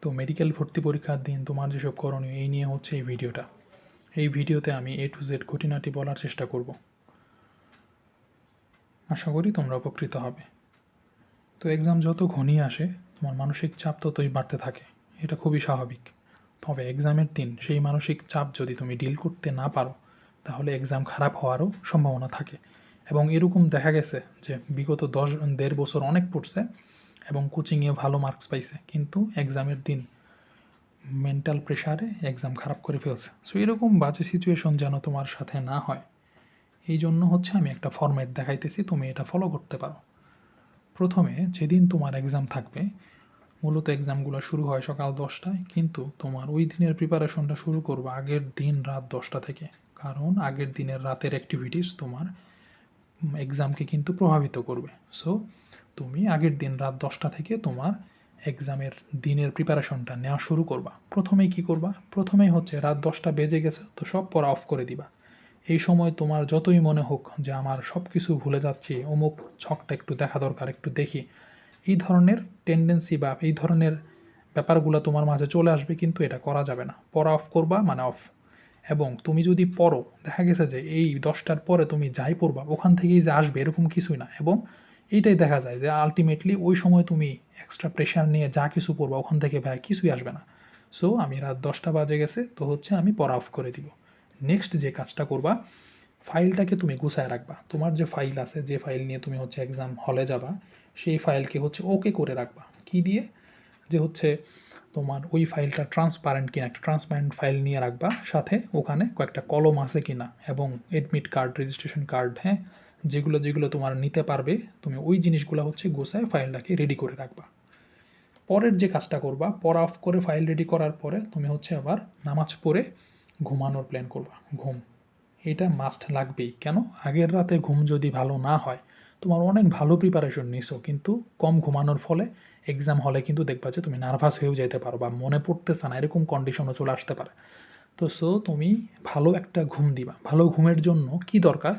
তো মেডিকেল ভর্তি পরীক্ষার দিন তোমার যেসব করণীয় এই নিয়ে হচ্ছে এই ভিডিওটা। এই ভিডিওতে আমি A to Z খুঁটিনাটি বলার চেষ্টা করব। আশা করি তোমরা উপকৃত হবে। তো এক্সাম যত ঘনিয়ে আসে তোমার মানসিক চাপ ততই বাড়তে থাকে, এটা খুবই স্বাভাবিক। তবে এক্সামের দিন সেই মানসিক চাপ যদি তুমি ডিল করতে না পারো তাহলে এক্সাম খারাপ হওয়ারও সম্ভাবনা থাকে। এবং এরকম দেখা গেছে যে বিগত ১.৫ বছর অনেক পড়ছে এবং কোচিংয়ে ভালো মার্কস পাইছে, কিন্তু এক্সামের দিন মেন্টাল প্রেশারে এক্সাম খারাপ করে ফেলছে। সো এরকম বাজে সিচুয়েশন যেন তোমার সাথে না হয়, এই জন্য হচ্ছে আমি একটা ফরম্যাট দেখাইতেছি, তুমি এটা ফলো করতে পারো। প্রথমে যেদিন তোমার এক্সাম থাকবে, মূলত এক্সামগুলো শুরু হয় সকাল 10টায়, কিন্তু তোমার ওই দিনের প্রিপারেশনটা শুরু করবো আগের দিন রাত 10টা থেকে। কারণ আগের দিনের রাতের অ্যাক্টিভিটিস তোমার এক্সামকে কিন্তু প্রভাবিত করবে। সো তুমি আগের দিন রাত 10টা থেকে তোমার এক্সামের দিনের প্রিপারেশনটা নেওয়া শুরু করবা। প্রথমেই কি করবা? প্রথমেই হচ্ছে রাত 10টা বেজে গেছে তো সব পড়া অফ করে দিবা। এই সময় তোমার যতই মনে হোক যে আমার সব কিছু ভুলে যাচ্ছি, অমুক ছকটা একটু দেখা দরকার, একটু দেখি, এই ধরনের টেন্ডেন্সি বা এই ধরনের ব্যাপারগুলো তোমার মাঝে চলে আসবে, কিন্তু এটা করা যাবে না। পড়া অফ করবা মানে অফ। এবং তুমি যদি পড়ো, দেখা গেছে যে এই 10টার পরে তুমি যাই পড়বা ওখান থেকেই যে আসবে এরকম কিছুই না। এবং এইটাই দেখা যায় যে আলটিমেটলি ওই সময় তুমি এক্সট্রা প্রেশার নিয়ে যা কিছু পড়বা ওখান থেকে ভাই কিছুই আসবে না। সো আমি রাত 10টা বাজে গেছে তো হচ্ছে আমি পড়া অফ করে দিব। নেক্সট যে কাজটা করবা, ফাইলটাকে তুমি গুছায় রাখবা। তোমার যে ফাইল আছে, যে ফাইল নিয়ে তুমি হচ্ছে এক্সাম হলে যাবা, সেই ফাইলকে হচ্ছে ওকে করে রাখবা। কি দিয়ে? যে হচ্ছে তোমার ওই ফাইলটা ট্রান্সপারেন্ট কিনা, একটা ট্রান্সপারেন্ট ফাইল নিয়ে রাখবা, সাথে ওখানে কয়েকটা কলম আছে কিনা এবং এডমিট কার্ড, রেজিস্ট্রেশন কার্ড, হ্যাঁ, যেগুলো যেগুলো তোমার নিতে পারবে তুমি ওই জিনিসগুলো হচ্ছে গোছায় ফাইলটাকে রেডি করে রাখবা। পরের যে কাজটা করবা, পড়া অফ করে ফাইল রেডি করার পরে তুমি হচ্ছে আবার নামাজ পড়ে ঘুমানোর প্ল্যান করবা। ঘুম, এটা মাস্ট লাগবেই। কেন? আগের রাতে ঘুম যদি ভালো না হয়, তোমার অনেক ভালো প্রিপারেশন নিছো কিন্তু কম ঘুমানোর ফলে এক্সাম হলে কিন্তু দেখবা যে তুমি নার্ভাস হয়েও যেতে পারো বা মনে পড়তেছে না, এরকম কন্ডিশনও চলে আসতে পারে। তো তুমি ভালো একটা ঘুম দিবা। ভালো ঘুমের জন্য কি দরকার?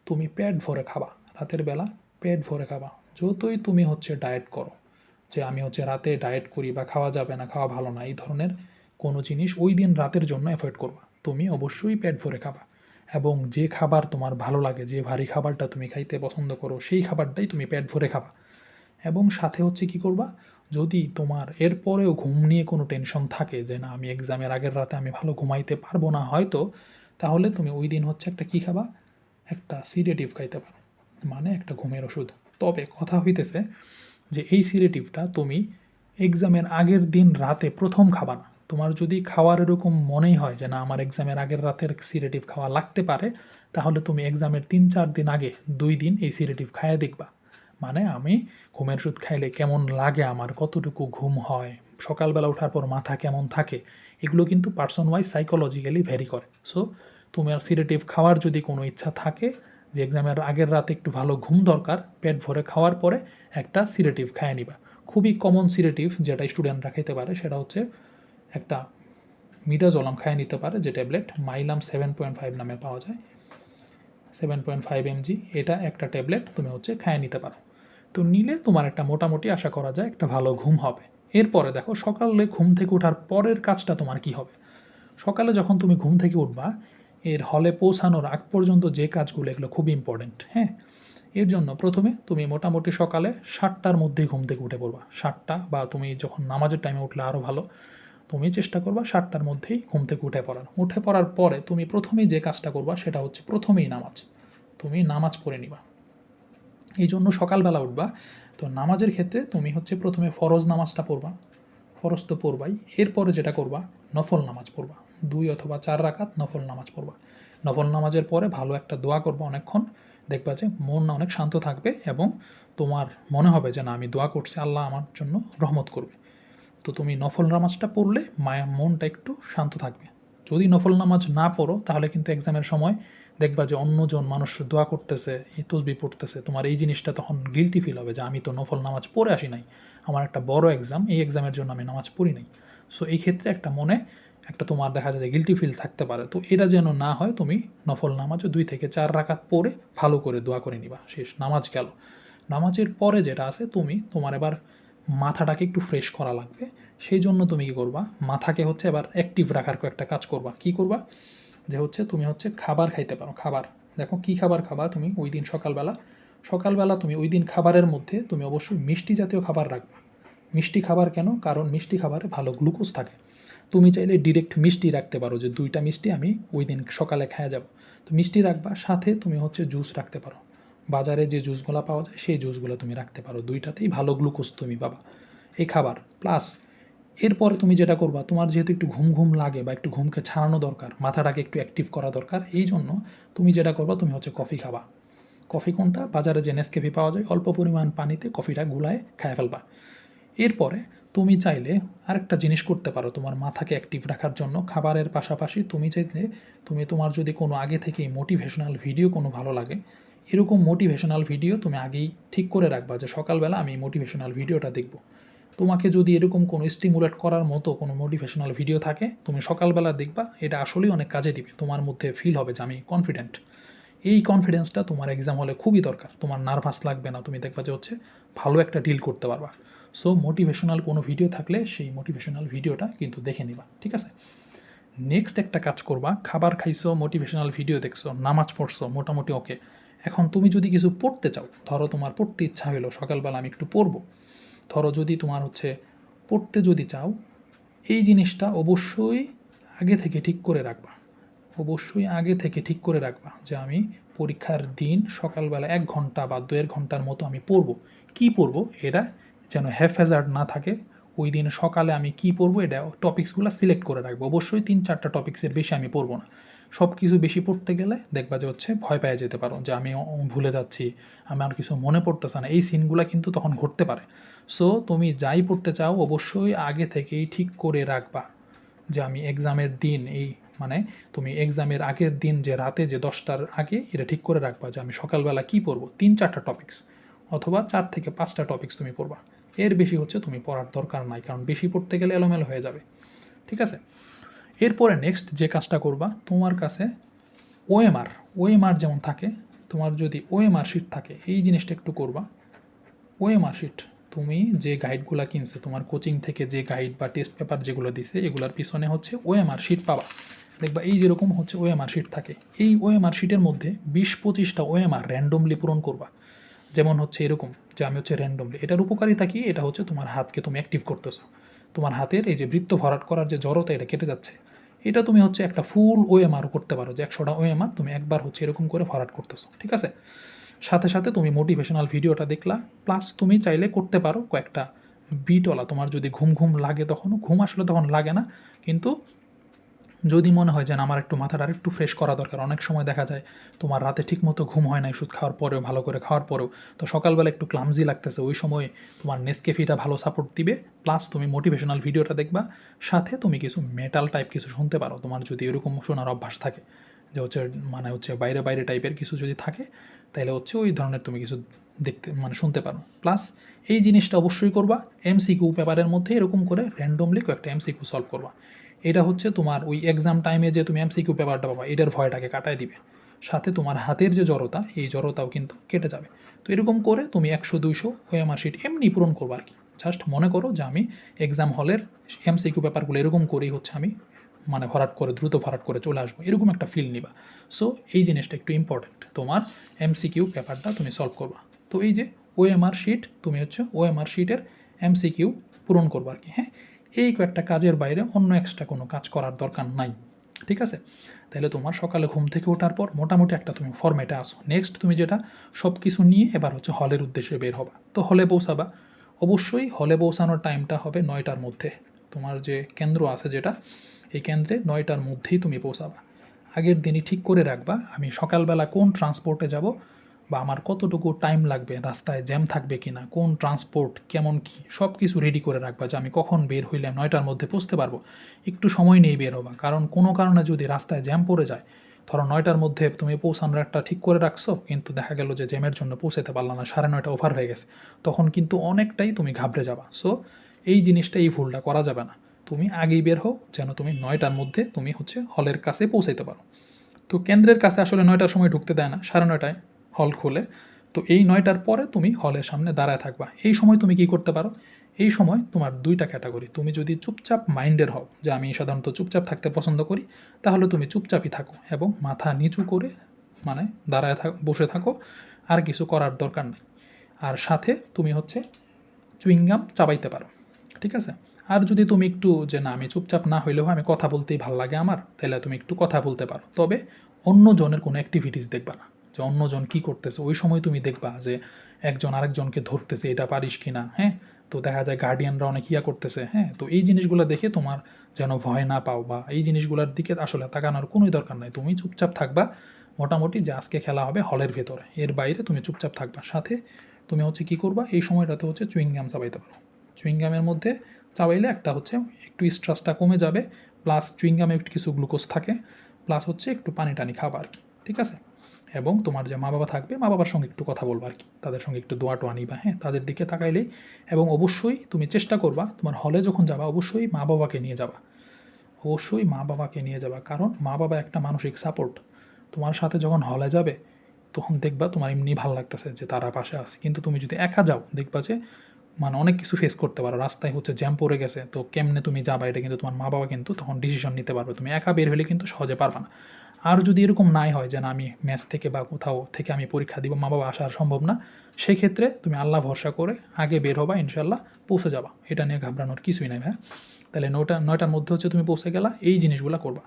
তুমি পেট ভরে খাবা রাতের বেলা, পেট ভরে খাবা। যতই তুমি হচ্ছে ডায়েট করো, যে আমি হচ্ছে রাতে ডায়েট করি বা খাওয়া যাবে না, খাওয়া ভালো না, এই ধরনের কোনো জিনিস ওই দিন রাতের জন্য অ্যাভয়েড করবা। তুমি অবশ্যই পেট ভরে খাবা এবং যে খাবার তোমার ভালো লাগে, যে ভারী খাবারটা তুমি খাইতে পছন্দ করো, সেই খাবারটাই তুমি পেট ভরে খাবা। এবং সাথে হচ্ছে কি করবা, যদি তোমার এরপরেও ঘুম নিয়ে কোনো টেনশন থাকে যে না আমি এক্সামের আগের রাতে আমি ভালো ঘুমাইতে পারবো না হয়তো, তাহলে তুমি ওই দিন হচ্ছে একটা কী খাবা, একটা সিডেটিভ খাইতে পারো, মানে একটা ঘুমের ওষুধ। তবে কথা হইতেছে যে এই সিডেটিভটা তুমি এক্সামের আগের দিন রাতে প্রথম খাবা না। তোমার যদি খাওয়ার এরকম মনেই হয় যে না আমার এক্সামের আগের রাতের সিডেটিভ খাওয়া লাগতে পারে, তাহলে তুমি এক্সামের 3-4 দিন আগে 2 দিন এই সিডেটিভ খাইয়ে দেখবা। মানে আমি ঘুমের ওষুধ খাইলে কেমন লাগে, আমার কতটুকু ঘুম হয়, সকালবেলা ওঠার পর মাথা কেমন থাকে, এগুলো কিন্তু পার্সন ওয়াইজ সাইকোলজিক্যালি ভ্যারি করে। সো তোমার সিডেটিভ খাওয়ার যদি কোনো ইচ্ছা থাকে, যে এক্সামের আগের রাতে একটু ভালো ঘুম দরকার, পেট ভরে খাওয়ার পরে একটা সিডেটিভ খাইয়ে নিবা। খুবই কমন সিডেটিভ যেটা স্টুডেন্টরা খেতে পারে সেটা হচ্ছে একটা মিডাজোলাম খাইয়ে নিতে পারে, যে ট্যাবলেট মাইলাম 7.5 নামে পাওয়া যায়, 7.5 mg, এটা একটা ট্যাবলেট তুমি হচ্ছে খাইয়ে নিতে পারো। তো নিলে তোমার একটা মোটামুটি আশা করা যায় একটা ভালো ঘুম হবে। এরপরে দেখো সকালে ঘুম থেকে ওঠার পরের কাজটা তোমার কি হবে। সকালে যখন তুমি ঘুম থেকে উঠবা, এর হলে পৌঁছানোর আগ পর্যন্ত যে কাজগুলো, এগুলো খুব ইম্পর্টেন্ট, হ্যাঁ। এর জন্য প্রথমে তুমি মোটামুটি সকালে 7টার মধ্যেই ঘুম থেকে উঠে পড়বা। 7টা, বা তুমি যখন নামাজের টাইমে উঠলে আরও ভালো, তুমি চেষ্টা করবা 7টার মধ্যেই ঘুম থেকে উঠে পড়ার। উঠে পড়ার পরে তুমি প্রথমেই যে কাজটা করবা সেটা হচ্ছে প্রথমেই নামাজ, তুমি নামাজ পড়ে নিবা। এই জন্য সকালবেলা উঠবা, তো নামাজের ক্ষেত্রে তুমি হচ্ছে প্রথমে ফরজ নামাজটা পড়বা, ফরজ তো পড়বাই। এরপরে যেটা করবা, নফল নামাজ পড়বা, 2 অথবা 4 রাকাত নফল নামাজ পড়বা। নফল নামাজের পরে ভালো একটা দোয়া করবা অনেকক্ষণ, দেখবা যে মন না অনেক শান্ত থাকবে এবং তোমার মনে হবে যে না আমি দোয়া করছি, আল্লাহ আমার জন্য রহমত করবে। তো তুমি নফল নামাজটা পড়লে মনটা একটু শান্ত থাকবে। যদি নফল নামাজ না পড়ো তাহলে কিন্তু এক্সামের সময় দেখবা যে অন্যজন মানুষ দোয়া করতেছে, তসবিহ পড়তেছে, তোমার এই জিনিসটা তখন গিল্টি ফিল হবে যে আমি তো নফল নামাজ পড়ে আসি নাই, আমার একটা বড় এক্সাম, এই এক্সামের জন্য আমি নামাজ পড়ি নাই। সো এই ক্ষেত্রে একটা মনে একটা তোমার দেখা যায় যে গিল্টি ফিল থাকতে পারে। তো এটা যেন না হয়, তুমি নফল নামাজও 2 থেকে 4 রাকাত পড়ে ভালো করে দোয়া করে নিবা, শেষ নামাজ গেল। নামাজের পরে যেটা আছে, তুমি তোমার এবার মাথাটাকে একটু ফ্রেশ করা লাগবে সেই জন্য তুমি কী করবা, মাথাকে হচ্ছে এবার অ্যাক্টিভ রাখার কয়েকটা কাজ করবা। কি করবা, যে হচ্ছে তুমি হচ্ছে খাবার খাইতে পারো। খাবার দেখো কী খাবার খাবা তুমি ওই দিন সকালবেলা তুমি ওই দিন খাবারের মধ্যে তুমি অবশ্যই মিষ্টি জাতীয় খাবার রাখবা। মিষ্টি খাবার কেন, কারণ মিষ্টি খাবারে ভালো গ্লুকোজ থাকে। তুমি চাইলে ডিরেক্ট মিষ্টি রাখতে পারো, যে 2টা মিষ্টি আমি ওই দিন সকালে খাওয়া যাব। তো মিষ্টি রাখবা, সাথে তুমি হচ্ছে জুস রাখতে পারো। বাজারে যে জুসগুলো পাওয়া যায় সেই জুসগুলো তুমি রাখতে পারো, 2টাতেই ভালো গ্লুকোজ তুমি পাবা এই খাবার। প্লাস এরপরে তুমি যেটা করবা, তোমার যেহেতু একটু ঘুম ঘুম লাগে বা একটু ঘুমকে ছাড়ানো দরকার, মাথাটাকে একটু অ্যাক্টিভ করা দরকার, এই জন্য তুমি যেটা করবা, তুমি হচ্ছে কফি খাবা। কফি কোনটা, বাজারে যে নেসক্যাফে পাওয়া যায়, অল্প পরিমাণ পানিতে কফিটা গুলায় খায় ফেলবা। এরপরে তুমি চাইলে আরেকটা জিনিস করতে পারো তোমার মাথাকে অ্যাক্টিভ রাখার জন্য। খাবারের পাশাপাশি তুমি চাইলে তুমি তোমার যদি কোনো আগে থেকেই মোটিভেশনাল ভিডিও কোনো ভালো লাগে, এরকম মোটিভেশনাল ভিডিও তুমি আগেই ঠিক করে রাখবা যে সকালবেলা আমি মোটিভেশনাল ভিডিওটা দেখব। তোমাকে যদি এরকম কোনো স্টিমুলেট করার মতো কোনো মোটিভেশনাল ভিডিও থাকে, তুমি সকালবেলা দেখবা, এটা আসলেই অনেক কাজে দিবে। তোমার মধ্যে ফিল হবে যে আমি কনফিডেন্ট। এই কনফিডেন্সটা তোমার এক্সাম হলে খুবই দরকার। তোমার নার্ভাস লাগবে না, তুমি দেখবা যে হচ্ছে ভালো একটা ডিল করতে পারবা। সো মোটিভেশনাল কোনো ভিডিও থাকলে সেই মোটিভেশনাল ভিডিওটা কিন্তু দেখে নিবা, ঠিক আছে? নেক্সট একটা কাজ করবা, খাবার খাইছো, মোটিভেশনাল ভিডিও দেখছো, নামাজ পড়ছো, মোটামুটি ওকে। এখন তুমি যদি কিছু পড়তে চাও, ধরো তোমার পড়তে ইচ্ছা হলো সকালবেলা আমি একটু পড়বো, ধরো যদি তোমার হচ্ছে পড়তে যদি চাও, এই জিনিসটা অবশ্যই আগে থেকে ঠিক করে রাখবা। অবশ্যই আগে থেকে ঠিক করে রাখবা যে আমি পরীক্ষার দিন সকালবেলা 1 ঘন্টা বা 1.5 ঘন্টার মতো আমি পড়বো। কী পড়বো এটা যেন হ্যাফহ্যাজার্ড না থাকে। ওই দিন সকালে আমি কী পড়বো এটা টপিক্সগুলো সিলেক্ট করে রাখবো। অবশ্যই 3-4টা টপিক্সের বেশি আমি পড়বো না। সব কিছু বেশি পড়তে গেলে দেখবা যে হচ্ছে ভয় পেয়ে যেতে পারো, যে আমি ভুলে যাচ্ছি, আমার কিছু মনে পড়তেছে না। এই সিনগুলো কিন্তু তখন ঘটতে পারে। সো তুমি যাই পড়তে চাও অবশ্যই আগে থেকেই ঠিক করে রাখবা যে আমি এক্সামের দিন এই মানে তুমি এক্সামের আগের দিন যে রাতে যে 10টার আগে এটা ঠিক করে রাখবা যে আমি সকালবেলা কী পড়বো, 3-4টা টপিক্স অথবা 4 থেকে 5টা টপিক্স তুমি পড়বা। এর বেশি হচ্ছে তুমি পড়ার দরকার নাই, কারণ বেশি পড়তে গেলে এলোমেলো হয়ে যাবে, ঠিক আছে? এরপরে নেক্সট যে কাজটা করবা, তোমার কাছে ওএমআর যেমন থাকে, তোমার যদি ওএমআর শিট থাকে, এই জিনিসটা একটু করবা। ওএমআর শিট তুমি যে গাইডগুলো কিনছে, তোমার কোচিং থেকে যে গাইড বা টেস্ট পেপার যেগুলো দিছে, এগুলোর পিছনে হচ্ছে ওএমআর শিট পাবা। দেখবা এই যেরকম হচ্ছে ওএমআর শিট থাকে, এই ওএমআর শিটের মধ্যে 20-25টা ওএমআর র্যান্ডমলি পূরণ করবা। যেমন হচ্ছে এরকম যে আমি হচ্ছে র্যান্ডমলি, এটার উপকারিতা কি, এটা হচ্ছে তোমার হাতকে তুমি অ্যাক্টিভ করতেছো। তোমার হাতের এই যে বৃত্ত ভরাট করার যে জড়তা, এটা কেটে যাচ্ছে। এটা তুমি হচ্ছে একটা ফুল ওএমআর করতে পারো, যে 100টা ওএমআর তুমি একবার হচ্ছে এরকম করে ভরাট করতেছো, ঠিক আছে? সাথে সাথে তুমি মোটিভেশনাল ভিডিওটা দেখলা, প্লাস তুমি চাইলে করতে পারো কয়েকটা বিটওয়ালা। তোমার যদি ঘুম ঘুম লাগে, তখনও ঘুম আসলে তখন লাগে না, কিন্তু যদি মনে হয় যে না আমার একটু মাথাটা আরেকটু ফ্রেশ করা দরকার, অনেক সময় দেখা যায় তোমার রাতে ঠিকমতো ঘুম হয় না ওষুধ খাওয়ার পরেও, ভালো করে খাওয়ার পরেও, তো সকালবেলা একটু ক্লামজি লাগতেছে, ওই সময় তোমার নেসকেফিটা ভালো সাপোর্ট দিবে। প্লাস তুমি মোটিভেশনাল ভিডিওটা দেখবা, সাথে তুমি কিছু মেটাল টাইপ কিছু শুনতে পারো। তোমার যদি এরকম শোনার অভ্যাস থাকে যে হচ্ছে মানে হচ্ছে বাইরে বাইরে টাইপের কিছু যদি থাকে, তাহলে হচ্ছে ওই ধরনের তুমি কিছু দেখতে মানে শুনতে পারো। প্লাস এই জিনিসটা অবশ্যই করবা, এমসিকিউ পেপারের মধ্যে এরকম করে র্যান্ডমলি কয়েকটা এমসিকিউ সলভ করবা। এটা হচ্ছে তোমার ওই এক্সাম টাইমে যে তুমি এমসিকিউ পেপারটা পাবা, এটার ভয়টাকে কাটায় দিবে। সাথে তোমার হাতের যে জড়তা, এই জড়তাও কিন্তু কেটে যাবে। তো এরকম করে তুমি 100-200 ওএমআর শিট এমনি পূরণ করবো আর কি। জাস্ট মনে করো যে আমি এক্সাম হলের এমসিকিউ পেপারগুলো এরকম করেই হচ্ছে আমি মানে ভরাট করে দ্রুত ভরাট করে চলে আসবো, এরকম একটা ফিল নিবা। সো এই জিনিসটা একটু ইম্পর্টেন্ট, তোমার এমসিকিউ পেপারটা তুমি সলভ করবা। তো এই যে ওএমআর শিট, তুমি হচ্ছে ওএমআর শিটের এমসিকিউ পূরণ করবো আর কি। হ্যাঁ, এই কয়েকটা কাজের বাইরে অন্য এক্সট্রা কোনো কাজ করার দরকার নাই, ঠিক আছে? তাহলে তোমার সকালে ঘুম থেকে ওঠার পর মোটামুটি একটা তুমি ফর্মেটে আসো। নেক্সট তুমি যেটা সব কিছু নিয়ে এবার হচ্ছে হলের উদ্দেশ্যে বের হবা। তো হলে পৌঁছাবা, অবশ্যই হলে পৌঁছানোর টাইমটা হবে 9টার মধ্যে। তোমার যে কেন্দ্র আছে যেটা, এই কেন্দ্রে 9টার মধ্যেই তুমি পৌঁছাবা। আগের দিনই ঠিক করে রাখবা আমি সকালবেলা কোন ট্রান্সপোর্টে যাব, বা আমার কতটুকু টাইম লাগবে, রাস্তায় জ্যাম থাকবে কি না, কোন ট্রান্সপোর্ট কেমন কী, সব কিছু রেডি করে রাখবা যে আমি কখন বের হইলে 9টার মধ্যে পৌঁছতে পারবো। একটু সময় নিয়েই বের হবা, কারণ কোনো কারণে যদি রাস্তায় জ্যাম পড়ে যায়, ধরো 9টার মধ্যে তুমি পৌঁছানোর একটা ঠিক করে রাখছো, কিন্তু দেখা গেল যে জ্যামের জন্য পৌঁছাতে পারলা না, 9:30 ওভার হয়ে গেছে, তখন কিন্তু অনেকটাই তুমি ঘাবড়ে যাবা। সো এই জিনিসটা, এই ভুলটা করা যাবে না। তুমি আগেই বের হও, যেন তুমি 9টার মধ্যে তুমি হচ্ছে হলের কাছে পৌঁছাইতে পারো। তো কেন্দ্রের কাছে আসলে 9টার সময় ঢুকতে দেয় না, 9:30টায় হল খোলে। তো এই 9টার পরে তুমি হলের সামনে দাঁড়ায় থাকবা। এই সময় তুমি কি করতে পারো, এই সময় তোমার দুইটা ক্যাটাগরি, তুমি যদি চুপচাপ মাইন্ডের হও যে আমি সাধারণত চুপচাপ থাকতে পছন্দ করি, তাহলে তুমি চুপচাপই থাকো এবং মাথা নিচু করে মানে দাঁড়ায় বসে থাকো, আর কিছু করার দরকার নেই। আর সাথে তুমি হচ্ছে চুইংগাম চাবাইতে পারো, ঠিক আছে। আর যদি তুমি একটু যে না আমি চুপচাপ না হইলেও আমি কথা বলতেই ভালো লাগে আমার, তাহলে তুমি একটু কথা বলতে পারো, তবে অন্য জনের কোনো অ্যাক্টিভিটিস দেখবা না, যে অন্যজন কী করতেছে ওই সময় তুমি দেখবা যে একজন আরেকজনকে ধরতেছে এটা পারিস কি না, হ্যাঁ। তো দেখা যায় গার্ডিয়ানরা অনেক ইয়া করতেছে, হ্যাঁ। তো এই জিনিসগুলো দেখে তোমার যেন ভয় না পাও বা এই জিনিসগুলোর দিকে আসলে তাকানোর কোনোই দরকার নাই, তুমি চুপচাপ থাকবা মোটামুটি, যে আজকে খেলা হবে হলের ভেতরে, এর বাইরে তুমি চুপচাপ থাকবা। সাথে তুমি হচ্ছে কী করবা এই সময়টাতে হচ্ছে চুইংগাম চাবাইতে পারো। চুইংগামের মধ্যে চাবাইলে একটা হচ্ছে একটু স্ট্রেসটা কমে যাবে, প্লাস চুইংগামে একটু কিছু গ্লুকোজ থাকে, প্লাস হচ্ছে একটু পানি টানি খাবা আর কি, ঠিক আছে। এবং তোমার যে মা বাবা থাকবে মা বাবার সঙ্গে একটু কথা বলবা আর কি, তাদের সঙ্গে একটু দোয়া টোয়া নিবা, হ্যাঁ, তাদের দিকে তাকাইলেই। এবং অবশ্যই তুমি চেষ্টা করবা তোমার হলে যখন যাবা অবশ্যই মা বাবাকে নিয়ে যাবা, অবশ্যই মা বাবাকে নিয়ে যাবা, কারণ মা বাবা একটা মানসিক সাপোর্ট। তোমার সাথে যখন হলে যাবে তখন দেখবা তোমার এমনি ভালো লাগতেছে যে তারা পাশে আছে, কিন্তু তুমি যদি একা যাও দেখবা যে মানে অনেক কিছু ফেস করতে পারো, রাস্তায় হচ্ছে জ্যাম পড়ে গেছে, তো কেমনে তুমি যাবা এটা কিন্তু তোমার মা বাবা কিন্তু তখন ডিসিশন নিতে পারবে, তুমি একা বের হলে কিন্তু সহজে পারবা না। আর যদি এরকম নাই হয় যে না আমি ম্যাচ থেকে বা কোথাও থেকে আমি পরীক্ষা দিব, মা বাবা আসা আর সম্ভব না, সেক্ষেত্রে তুমি আল্লাহ ভরসা করে আগে বের হবা, ইনশাল্লাহ পৌঁছে যাবা, এটা নিয়ে ঘাবড়ানোর কিছুই নাই হ্যাঁ। তাহলে 9টার মধ্যে হচ্ছে তুমি পৌঁছে গেলা, এই জিনিসগুলো করবা।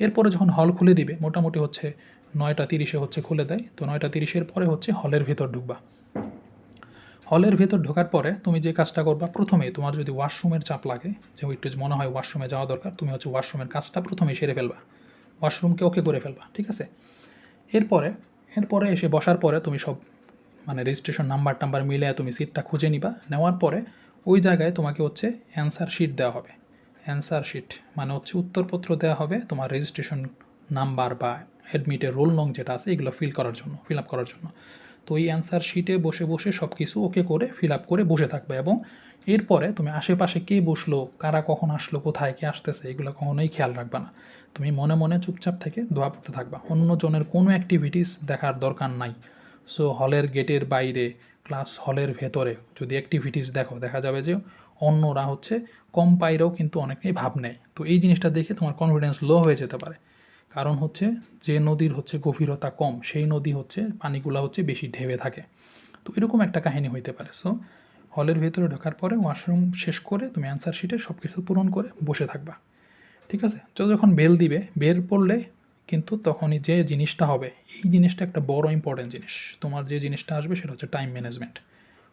এরপরে যখন হল খুলে দিবে মোটামুটি হচ্ছে 9টা 30-এ হচ্ছে খুলে দেয়, তো 9টা 30-এর পরে হচ্ছে হলের ভেতর ঢুকবা। হলের ভেতর ঢোকার পরে তুমি যে কাজটা করবা, প্রথমে তোমার যদি ওয়াশরুমের চাপ লাগে, যে একটু মনে হয় ওয়াশরুমে যাওয়া দরকার, তুমি হচ্ছে ওয়াশরুমের কাজটা প্রথমেই সেরে ফেলবা, ওয়াশরুমকে ওকে করে ফেলবা, ঠিক আছে। এরপরে এরপরে এসে বসার পরে তুমি সব মানে রেজিস্ট্রেশন নাম্বার টাম্বার মিলে তুমি সিটটা খুঁজে নিবা, নেওয়ার পরে ওই জায়গায় তোমাকে হচ্ছে অ্যান্সার শিট দেওয়া হবে। অ্যান্সার শিট মানে হচ্ছে উত্তরপত্র দেওয়া হবে তোমার রেজিস্ট্রেশন নাম্বার বা অ্যাডমিটের রোল নং যেটা আছে এগুলো ফিল আপ করার জন্য। তো এই অ্যান্সার শিটে বসে বসে সব কিছু ওকে করে ফিল আপ করে বসে থাকবে, এবং এরপরে তুমি আশেপাশে কে বসলো, কারা কখন আসলো, কোথায় কে আসতেছে, এগুলো কখনোই খেয়াল রাখবা না। তুমি মনে মনে চুপচাপ থেকে দোয়া পড়তে থাকবা, অন্যজনের কোনো অ্যাক্টিভিটিস দেখার দরকার নাই। সো হলের গেটের বাইরে ক্লাস হলের ভেতরে যদি অ্যাক্টিভিটিস দেখো, দেখা যাবে যে অন্যরা হচ্ছে কম পাইরেও কিন্তু অনেকেই ভাব নেয়, তো এই জিনিসটা দেখে তোমার কনফিডেন্স লো হয়ে যেতে পারে। কারণ হচ্ছে যে নদীর হচ্ছে গভীরতা কম সেই নদী হচ্ছে পানিগুলা হচ্ছে বেশি ঢেবে থাকে, তো এরকম একটা কাহিনী হইতে পারে। সো হলের ভেতরে ঢোকার পরে ওয়াশরুম শেষ করে তুমি অ্যান্সার শিটে সব কিছু পূরণ করে বসে থাকবা, ঠিক আছে। তো যখন বেল দিবে বের পড়লে কিন্তু তখনই যে জিনিসটা হবে, এই জিনিসটা একটা বড় ইম্পর্টেন্ট জিনিস, তোমার যে জিনিসটা আসবে সেটা হচ্ছে টাইম ম্যানেজমেন্ট।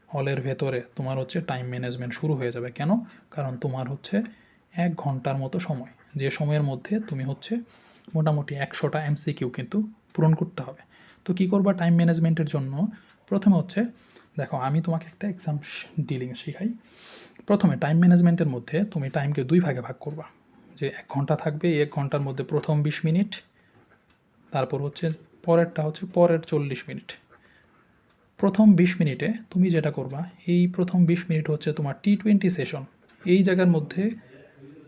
হলের ভেতরে তোমার হচ্ছে টাইম ম্যানেজমেন্ট শুরু হয়ে যাবে, কেন? কারণ তোমার হচ্ছে 1 ঘন্টার মতো সময়, যে সময়ের মধ্যে তুমি হচ্ছে মোটামুটি 100টা এমসিকিউ কিন্তু পূরণ করতে হবে। তো কী করবা টাইম ম্যানেজমেন্টের জন্য? প্রথমে হচ্ছে দেখো আমি তোমাকে একটা এক্সাম ডিলিং শেখাই। প্রথমে টাইম ম্যানেজমেন্টের মধ্যে তুমি টাইমকে 2 ভাগে ভাগ করবা, যে 1 ঘন্টা থাকবে, এই 1 ঘন্টার মধ্যে প্রথম 20 মিনিট, তারপর হচ্ছে পরেরটা হচ্ছে পরের 40 মিনিট। প্রথম 20 মিনিটে তুমি যেটা করবা, এই প্রথম 20 মিনিট হচ্ছে তোমার T20 সেশন। এই জায়গার মধ্যে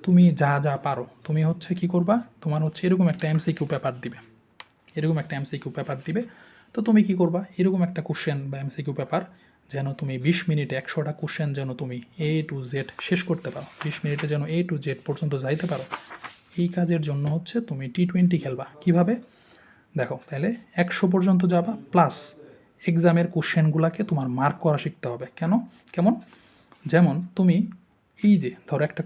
তুমি যা যা পারো তুমি হচ্ছে কী করবা, তোমার হচ্ছে এরকম একটা এমসিকিউ পেপার দিবে, এরকম একটা এমসিকিউ পেপার দিবে। তো তুমি কী করবা, এরকম একটা কোশ্চেন বা এমসিকিউ পেপার যেন তুমি 20 মিনিটে 100টা কোশ্চেন যেন তুমি A to Z শেষ করতে পারো, 20 মিনিটে যেন A to Z পর্যন্ত যাইতে পারো, এই কাজের জন্য হচ্ছে তুমি T20 খেলবা। কিভাবে দেখো, তাহলে 100 পর্যন্ত যাবা, প্লাস এক্সামের কোশ্চেনগুলোকে তোমার মার্ক করা শিখতে হবে। কেমন? যেমন তুমি এই যে ধরো একটা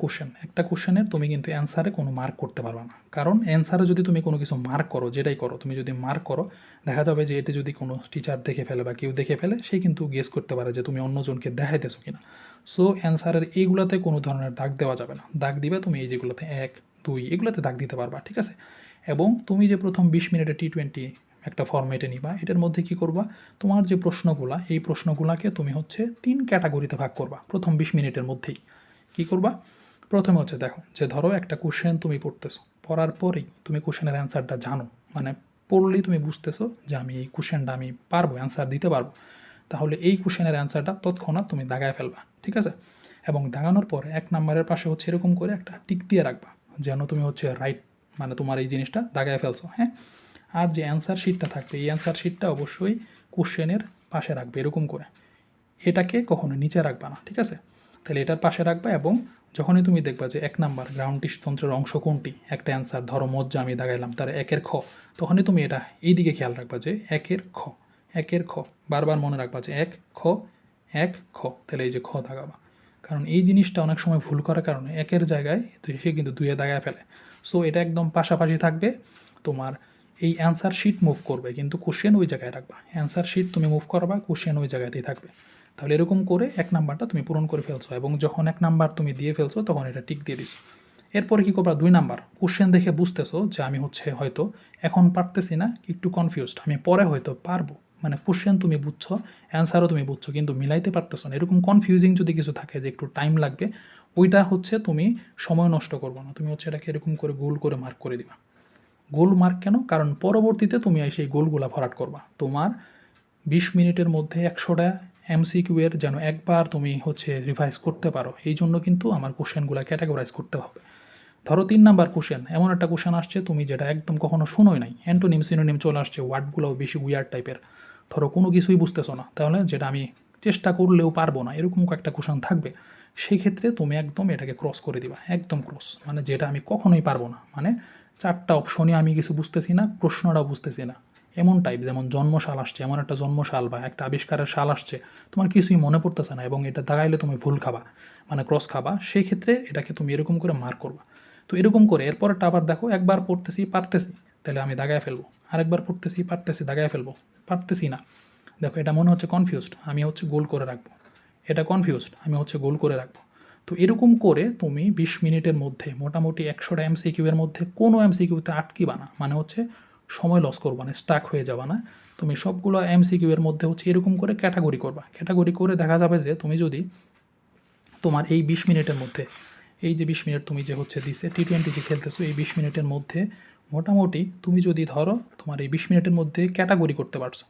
কোশ্চেনের তুমি কিন্তু অ্যান্সারে কোনো মার্ক করতে পারবে না, কারণ অ্যান্সারে যদি তুমি কোনো কিছু মার্ক করো, যেটাই করো তুমি যদি মার্ক করো, দেখা যাবে যে এটি যদি কোনো টিচার দেখে ফেলে বা কেউ দেখে ফেলে, সে কিন্তু গেস করতে পারে যে তুমি অন্যজনকে দেখাইতেছো কিনা। সো অ্যান্সারের এইগুলোতে কোনো ধরনের দাগ দেওয়া যাবে না, দাগ দিবে তুমি এই যেগুলোতে 1 2 এগুলোতে দাগ দিতে পারবা, ঠিক আছে। এবং তুমি যে প্রথম 20 মিনিটে T20 একটা ফরম্যাটে নিবা, এটার মধ্যে কী করবা, তোমার যে প্রশ্নগুলা এই প্রশ্নগুলাকে তুমি হচ্ছে 3 ক্যাটাগরিতে ভাগ করবা প্রথম 20 মিনিটের মধ্যেই। কী করবা, প্রথমে হচ্ছে দেখো যে ধরো একটা কোশ্চেন তুমি পড়তেছো, পড়ার পরেই তুমি কোশ্চেনের অ্যান্সারটা জানো, মানে পড়লেই তুমি বুঝতেছো যে আমি এই কোশ্চেনটা আমি পারবো, অ্যান্সার দিতে পারবো, তাহলে এই কোশ্চেনের অ্যান্সারটা তৎক্ষণাৎ তুমি দাগায় ফেলবা, ঠিক আছে। এবং দাগানোর পরে 1 নম্বরের পাশে হচ্ছে এরকম করে একটা টিক দিয়ে রাখবা, যেন তুমি হচ্ছে রাইট মানে তোমার এই জিনিসটা দাগায় ফেলছো, হ্যাঁ। আর যে অ্যান্সার শিটটা থাকবে এই অ্যান্সার শিটটা অবশ্যই কোশ্চেনের পাশে রাখবে এরকম করে, এটাকে কখনো নিচে রাখবা না, ঠিক আছে। তাহলে এটার পাশে রাখবা এবং যখনই তুমি দেখবা যে 1 নাম্বার গ্রাউন্ড টিস্যুতন্ত্রের অংশ কোনটি, একটা অ্যান্সার ধরো মজ্জা আমি দাগাইলাম তার 1-এর খ, তখনই তুমি এটা এই দিকে খেয়াল রাখবা যে 1-এর খ, 1-এর খ, বারবার মনে রাখবা যে 1 খ 1 খ, তাহলে এই যে খ দাগাবা। কারণ এই জিনিসটা অনেক সময় ভুল করার কারণে 1-এর জায়গায় সে কিন্তু 2-এ দাগায় ফেলে। সো এটা একদম পাশাপাশি থাকবে। তোমার এই অ্যান্সার শিট মুভ করবে কিন্তু কোশ্চেন ওই জায়গায় রাখবা। অ্যান্সার শিট তুমি মুভ করবা, কোশ্চেন ওই জায়গাতেই থাকবে। তাহলে এরকম করে 1 নাম্বারটা তুমি পূরণ করে ফেলছো এবং যখন 1 নাম্বার তুমি দিয়ে ফেলছো তখন এটা টিক দিয়ে দিছো। এরপরে কী করবা, 2 নাম্বার কোশ্চেন দেখে বুঝতেছো যে আমি হয়তো এখন পারতেছি না, একটু কনফিউজড, আমি পরে হয়তো পারবো, মানে কোশ্চেন তুমি বুঝছো, অ্যান্সারও তুমি বুঝছো কিন্তু মিলাইতে পারতেছো না, এরকম কনফিউজিং যদি কিছু থাকে যে একটু টাইম লাগবে, ওইটা তুমি সময় নষ্ট করবো না, তুমি এটাকে এরকম করে গোল করে মার্ক করে দিবা। গোল মার্ক কেন? কারণ পরবর্তীতে তুমি সেই গোলগুলা ভরাট করবা। তোমার 20 মিনিটের মধ্যে 100টা MCQ এর যেন একবার তুমি রিভাইজ করতে পারো, এই জন্য কিন্তু আমার কোশ্চেনগুলো ক্যাটাগরাইজ করতে হবে। ধরো 3 নাম্বার কোশ্চেন, এমন একটা কোশ্চেন আসছে তুমি যেটা একদম কখনো শুনোই নাই, অ্যান্টোনিম সিনোনিম চলে আসছে, ওয়ার্ডগুলোও বেশি উইয়ার্ড টাইপের, ধরো কোনো কিছুই বুঝতেছো না, তাহলে যেটা আমি চেষ্টা করলেও পারবো না, এরকম একটা কোশ্চেন থাকবে, সেই ক্ষেত্রে তুমি একদম এটাকে ক্রস করে দিবা, একদম ক্রস, মানে যেটা আমি কখনোই পারবো না, মানে 4টা অপশনই আমি কিছু বুঝতেছি না, প্রশ্নটাও বুঝতেছি না, এমন টাইপ, যেমন জন্মসাল আসছে, এমন একটা জন্মসাল বা একটা আবিষ্কারের সাল আসছে, তোমার কিছুই মনে পড়তেছে না এবং এটা দাগাইলে তুমি ভুল খাবা, মানে ক্রস খাবা, সেই ক্ষেত্রে এটাকে তুমি এরকম করে মার্ক করবা। তো এরকম করে এরপরটা আবার দেখো, একবার পড়তেছি পারতেছি, তাহলে আমি দাগায় ফেলবো, আরেকবার পড়তেছি পারতেছি দাগায় ফেলবো, পারতেছি না, দেখো এটা মনে হচ্ছে কনফিউজড, আমি গোল করে রাখবো, এটা কনফিউজড, আমি গোল করে রাখবো। তো এরকম করে তুমি 20 মিনিটের মধ্যে মোটামুটি 100টা MCQ এর মধ্যে কোনো MCQতে আটকিবা না, মানে সময় লস করবা না, স্টাক হয়ে যাবা না, তুমি সবগুলো MCQ এর মধ্যে এরকম করে ক্যাটাগরি করবা, ক্যাটাগরি করে দেখা যাবে যে তুমি যদি তোমার এই 20 মিনিটের মধ্যে, এই যে 20 মিনিট তুমি দিছে T20 যে খেলতেছো, এই 20 মিনিটের মধ্যে মোটামুটি তুমি যদি ধরো তোমার এই 20 মিনিটের মধ্যে ক্যাটাগরি করতে পারছো,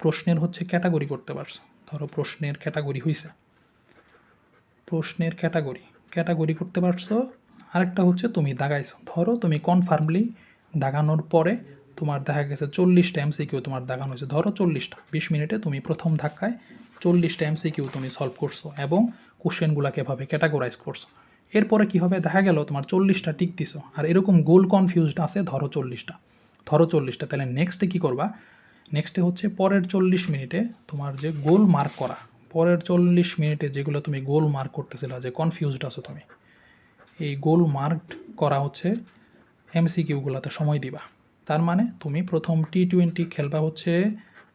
প্রশ্নের ক্যাটাগরি করতে পারছো, ধরো প্রশ্নের ক্যাটাগরি হইছে, প্রশ্নের ক্যাটাগরি করতে পারছো, আরেকটা তুমি দাগাইছো, ধরো তুমি কনফার্মলি দাগানোর পরে তোমার দেখা গেছে 40টা MCQ তোমার দাগানো হয়েছে, ধরো 40টা, 20 মিনিটে তুমি প্রথম ধাক্কায় 40টা MCQ তুমি সলভ করছো এবং কোশ্চেনগুলোকে এভাবে ক্যাটাগরাইজ করছো। এরপরে কি হবে, দেখা গেল তোমার 40টা টিক দিছো আর এরকম গোল কনফিউজড আছে ধরো 40টা, তাহলে নেক্সটে কী করবা, নেক্সটে পরের 40 মিনিটে তোমার যে গোল মার্ক করা, পরের 40 মিনিটে যেগুলো তুমি গোল মার্ক করতেছিলা, যে কনফিউজড আছো তুমি, এই গোল মার্ক করা MCQগুলোতে সময় দিবা। তার মানে তুমি প্রথম T20 খেলবা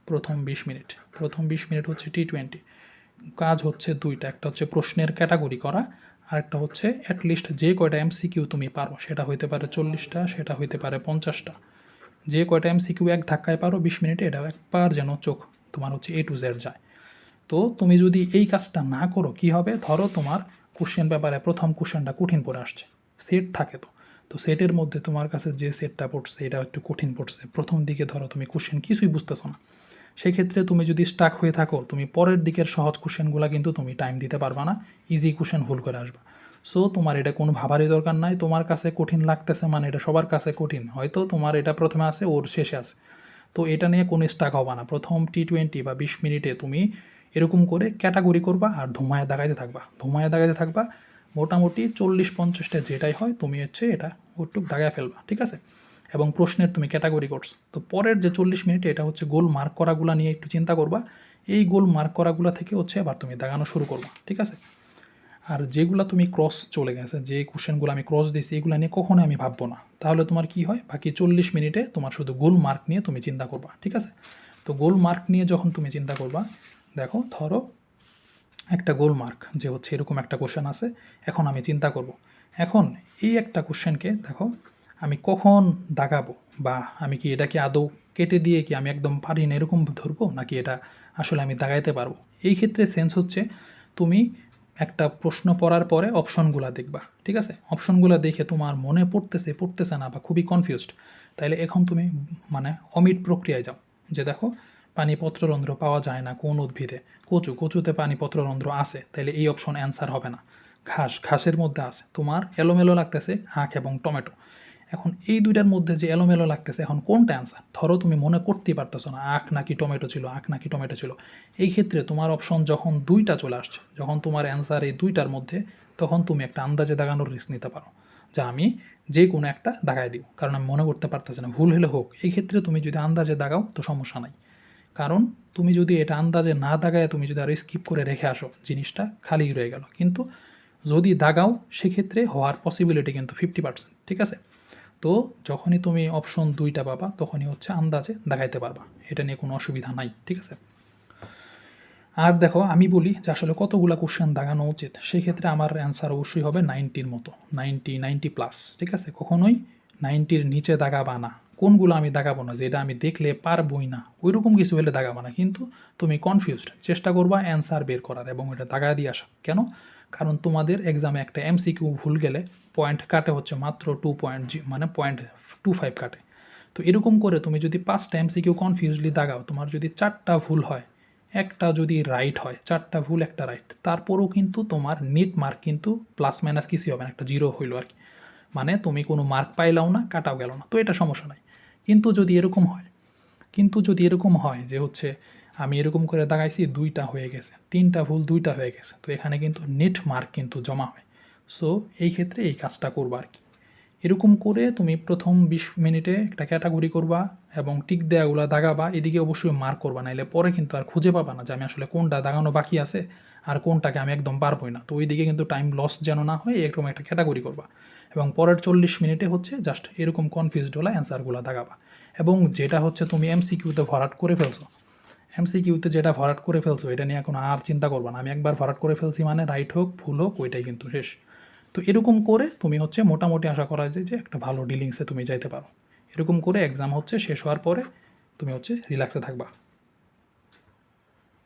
প্রথম 20 মিনিট, প্রথম 20 মিনিট T20, কাজ দুইটা, একটা প্রশ্নের ক্যাটাগরি করা, আর একটা অ্যাটলিস্ট যে কয়টা MCQ তুমি পারো, সেটা হইতে পারে 40টা, সেটা হইতে পারে 50টা, যে কয়টা MCQ এক ধাক্কায় পারো 20 মিনিটে, এটা একবার যেন চোখ তোমার A to Z যায়। তো তুমি যদি এই কাজটা না করো কি হবে, ধরো তোমার কোশ্চেন পেপারে প্রথম কোশ্চেনটা কঠিন পড়ে আসছে, সেট থাকে, তো সেটের মধ্যে তোমার কাছে যে সেটটা পড়ছে এটা একটু কঠিন পড়ছে, প্রথম দিকে ধরো তুমি কোশ্চেন কিছুই বুঝতেছো না, সেই ক্ষেত্রে তুমি যদি স্টাক হয়ে থাকো, তুমি পরের দিকের সহজ কোশ্চেনগুলো কিন্তু তুমি টাইম দিতে পারবা না, ইজি কোশ্চেন ভুল করে আসবা। সো তোমার এটা কোনো ভাবারই দরকার নাই, তোমার কাছে কঠিন লাগতেছে মানে এটা সবার কাছে কঠিন, হয়তো তোমার এটা প্রথমে আছে ওর শেষে আছে, তো এটা নিয়ে কোনো স্টাক হবা না, প্রথম T20 বা 20 মিনিটে তুমি এরকম করে ক্যাটাগরি করবা আর ধুমায় দাগাইতে থাকবা, মোটামুটি 40-50টা যেটাই হয় তুমি এটা ওটুক দাগায় ফেলবা, ঠিক আছে, এবং প্রশ্নের তুমি ক্যাটাগরি করছো। তো পরের যে 40 মিনিটে এটা গোল মার্ক করাগুলো নিয়ে একটু চিন্তা করবা, এই গোল মার্ক করাগুলো থেকে আবার তুমি দাগানো শুরু করবা, ঠিক আছে। আর যেগুলো তুমি ক্রস চলে গেছে, যে কোশ্চেনগুলো আমি ক্রস দিয়েছি, এগুলো নিয়ে কখনোই আমি ভাববো না, তাহলে তোমার কি হয়, বাকি 40 মিনিটে তোমার শুধু গোল মার্ক নিয়ে তুমি চিন্তা করবা, ঠিক আছে। তো গোল মার্ক নিয়ে যখন তুমি চিন্তা করবা, দেখো ধরো একটা গোল মার্ক যে এরকম একটা কোশ্চেন আছে, এখন আমি চিন্তা করব, এখন এই একটা কোশ্চেনকে দেখো আমি কখন দাগাবো, বা আমি কি এটাকে আদৌ কেটে দিয়ে কি আমি একদম পারি না এরকম ধরবো, নাকি এটা আসলে আমি দাগাইতে পারবো। এই ক্ষেত্রে সেন্স তুমি একটা প্রশ্ন পড়ার পরে অপশনগুলো দেখবা, ঠিক আছে, অপশনগুলো দেখে তোমার মনে পড়তেছে না বা খুবই কনফিউজড, তাইলে এখন তুমি মানে অমিট প্রক্রিয়ায় যাও, যে দেখো পানিপত্ররন্ধ্র পাওয়া যায় না কোন উদ্ভিদে, কচুতে পানিপত্ররন্ধ্র আছে, তাহলে এই অপশন অ্যান্সার হবে না। ঘাসের মধ্যে আছে, তোমার এলোমেলো লাগতেছে আখ এবং টমেটো, এখন এই দুইটার মধ্যে যে এলোমেলো লাগতেছে, এখন কোনটা অ্যান্সার? ধরো তুমি মনে করতেই পারতেছো না আখ নাকি টমেটো ছিল, আখ নাকি টমেটো ছিল। এই ক্ষেত্রে তোমার অপশন যখন দুইটা চলে আসছে, যখন তোমার অ্যান্সার এই দুইটার মধ্যে, তখন তুমি একটা আন্দাজে দাগানোর রিস্ক নিতে পারো, যে আমি যে কোনো একটা দাগায় দিব, কারণ আমি মনে করতে পারতেছি না, ভুল হলে হোক। এই ক্ষেত্রে তুমি যদি আন্দাজে দাগাও তো সমস্যা নাই, কারণ তুমি যদি এটা আন্দাজে না দাগায় তুমি যদি আরও স্কিপ করে রেখে আসো, জিনিসটা খালি রয়ে গেল। কিন্তু যদি দাগাও সেক্ষেত্রে হওয়ার পসিবিলিটি কিন্তু 50%, ঠিক আছে? তো যখনই তুমি অপশন দুইটা পাবা তখনই হচ্ছে আন্দাজে দাগাইতে পারবা, এটা নিয়ে কোনো অসুবিধা নাই, ঠিক আছে? আর দেখো আমি বলি যে আসলে কতগুলা কোশ্চেন দাগানো উচিত, সেক্ষেত্রে আমার অ্যান্সার অবশ্যই হবে 90-র মতো, 90+ ঠিক আছে? কখনোই 90-র নিচে দাগাবা না। কোনগুলো আমি দাগাবো না, যেটা আমি দেখলে পারবই না, ওইরকম কিছু হলে দাগাবা না। কিন্তু তুমি কনফিউজড, চেষ্টা করবা অ্যান্সার বের করার এবং ওটা দাগা দিয়ে আসা। কেন? কারণ তোমাদের এক্সামে একটা MCQ ভুল গেলে পয়েন্ট কাটে হচ্ছে মাত্র 2 পয়েন্ট, মানে 0.25 কাটে। তো এরকম করে তুমি যদি 5টা MCQ কনফিউজলি দাগাও, তোমার যদি 4টা ভুল হয়, একটা যদি রাইট হয়, 4টা ভুল একটা রাইট, তারপরেও কিন্তু তোমার নিট মার্ক কিন্তু প্লাস মাইনাস কিছুই হবে না, একটা জিরো হইলো আর কি। মানে তুমি কোনো মার্ক পাইলাও না, কাটাও গেল না, তো এটা সমস্যা নাই। কিন্তু যদি এরকম হয় যে হচ্ছে আমি এরকম করে দাগাইছি 2টা হয়ে গেছে, 3টা ভুল 2টা হয়ে গেছে, তো এখানে কিন্তু নেট মার্ক কিন্তু জমা হয়। সো এই ক্ষেত্রে এই কাজটা করবা আর কি। এরকম করে তুমি প্রথম 20 মিনিটে একটা ক্যাটাগরি করবা এবং টিক দেওয়াগুলো দাগাবা, এদিকে অবশ্যই মার্ক করবা, নাইলে পরে কিন্তু আর খুঁজে পাবা না যে আমি আসলে কোনটা দাগানো বাকি আছে আর কোনটাকে আমি একদম পারবই না। তো ওই দিকে কিন্তু টাইম লস যেন না হয়, এরকম একটা ক্যাটাগরি করবা এবং পরের 40 মিনিটে হচ্ছে জাস্ট এরকম কনফিউজড হলে অ্যান্সারগুলো দাগাবা। এবং যেটা হচ্ছে তুমি MCQতে ভরাট করে ফেলছো, MCQতে যেটা ভরাট করে ফেলছো এটা নিয়ে এখন আর চিন্তা করবা না, আমি একবার ভরাট করে ফেলছি মানে রাইট হোক ভুল হোক ওইটাই কিন্তু শেষ। তো এরকম করে তুমি হচ্ছে মোটামুটি আশা করা যায় যে একটা ভালো ডিলিংসে তুমি যাইতে পারো। এরকম করে এক্সাম হচ্ছে শেষ হওয়ার পরে তুমি হচ্ছে রিল্যাক্সে থাকবা।